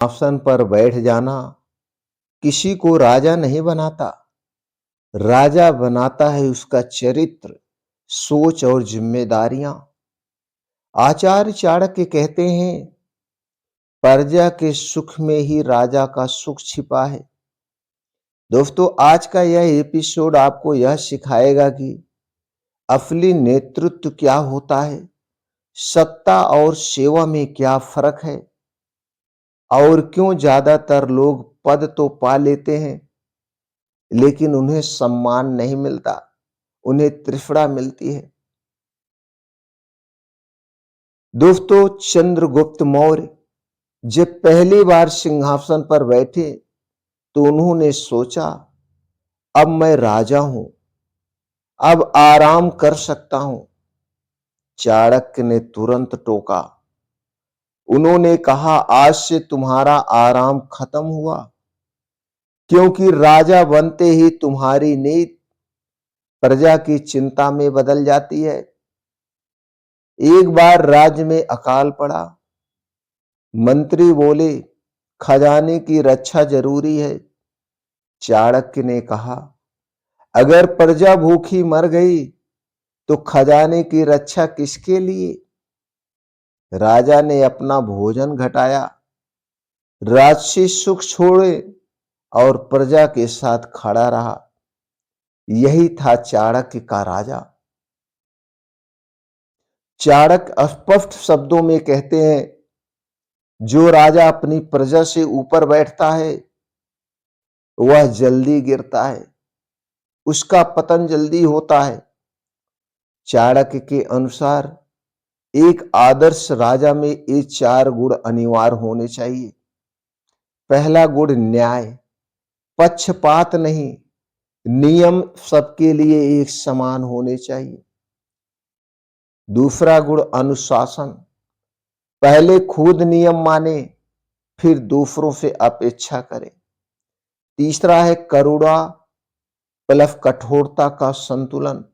आसन पर बैठ जाना किसी को राजा नहीं बनाता। राजा बनाता है उसका चरित्र, सोच और जिम्मेदारियां। आचार्य चाणक्य कहते हैं, प्रजा के सुख में ही राजा का सुख छिपा है। दोस्तों, आज का यह एपिसोड आपको यह सिखाएगा कि असली नेतृत्व क्या होता है, सत्ता और सेवा में क्या फर्क है, और क्यों ज्यादातर लोग पद तो पा लेते हैं लेकिन उन्हें सम्मान नहीं मिलता, उन्हें तृष्णा मिलती है। दोस्तों, चंद्रगुप्त मौर्य जब पहली बार सिंहासन पर बैठे तो उन्होंने सोचा, अब मैं राजा हूं, अब आराम कर सकता हूं। चाणक्य ने तुरंत टोका। उन्होंने कहा, आज से तुम्हारा आराम खत्म हुआ, क्योंकि राजा बनते ही तुम्हारी नीति प्रजा की चिंता में बदल जाती है। एक बार राज्य में अकाल पड़ा। मंत्री बोले, खजाने की रक्षा जरूरी है। चाणक्य ने कहा, अगर प्रजा भूखी मर गई तो खजाने की रक्षा किसके लिए? राजा ने अपना भोजन घटाया, राजसी सुख छोड़े और प्रजा के साथ खड़ा रहा। यही था चाणक्य का राजा। चाणक्य स्पष्ट शब्दों में कहते हैं, जो राजा अपनी प्रजा से ऊपर बैठता है वह जल्दी गिरता है, उसका पतन जल्दी होता है। चाणक्य के अनुसार एक आदर्श राजा में ये 4 गुण अनिवार्य होने चाहिए। पहला गुण न्याय, पक्षपात नहीं, नियम सबके लिए एक समान होने चाहिए। दूसरा गुण अनुशासन, पहले खुद नियम माने, फिर दूसरों से अपेक्षा करें। तीसरा है करुणा प्लस कठोरता का संतुलन,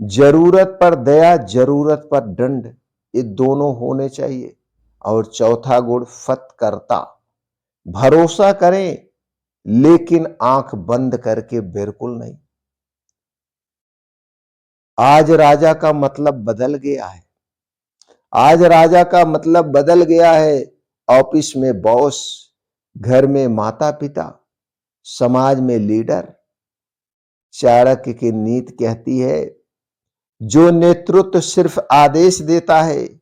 जरूरत पर दया, जरूरत पर दंड, ये दोनों होने चाहिए। और चौथा गुण सत्कर्ता, भरोसा करें लेकिन आंख बंद करके बिल्कुल नहीं। आज राजा का मतलब बदल गया है। आज राजा का मतलब बदल गया है। ऑफिस में बॉस, घर में माता पिता, समाज में लीडर। चाणक्य की नीति कहती है, जो नेतृत्व सिर्फ आदेश देता है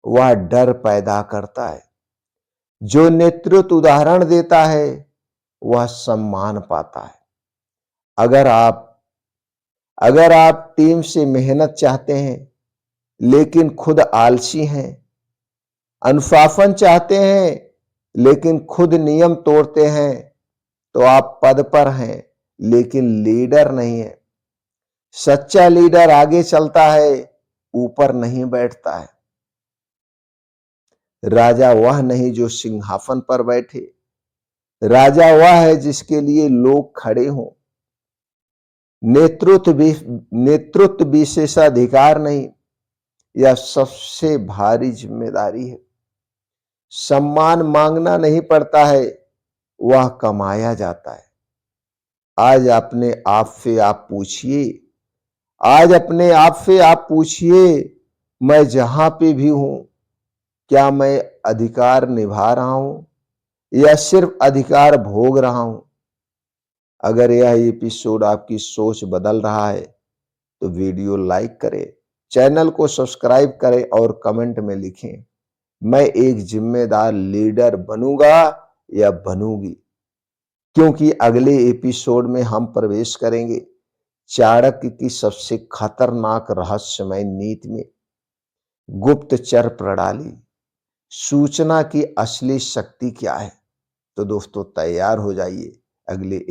वह डर पैदा करता है, जो नेतृत्व उदाहरण देता है वह सम्मान पाता है। अगर आप टीम से मेहनत चाहते हैं लेकिन खुद आलसी हैं, अनुशासन चाहते हैं लेकिन खुद नियम तोड़ते हैं, तो आप पद पर हैं लेकिन लीडर नहीं है। सच्चा लीडर आगे चलता है, ऊपर नहीं बैठता है। राजा वह नहीं जो सिंहासन पर बैठे, राजा वह है जिसके लिए लोग खड़े हों। नेतृत्व विशेषाधिकार नहीं, यह सबसे भारी जिम्मेदारी है। सम्मान मांगना नहीं पड़ता है, वह कमाया जाता है। आज अपने आप से आप पूछिए, मैं जहां पे भी हूं, क्या मैं अधिकार निभा रहा हूं या सिर्फ अधिकार भोग रहा हूं? अगर यह एपिसोड आपकी सोच बदल रहा है तो वीडियो लाइक करें, चैनल को सब्सक्राइब करें और कमेंट में लिखें, मैं एक जिम्मेदार लीडर बनूंगा या बनूंगी। क्योंकि अगले एपिसोड में हम प्रवेश करेंगे चाणक्य की सबसे खतरनाक रहस्यमय नीति में, गुप्तचर प्रणाली, सूचना की असली शक्ति क्या है। तो दोस्तों, तैयार हो जाइए अगले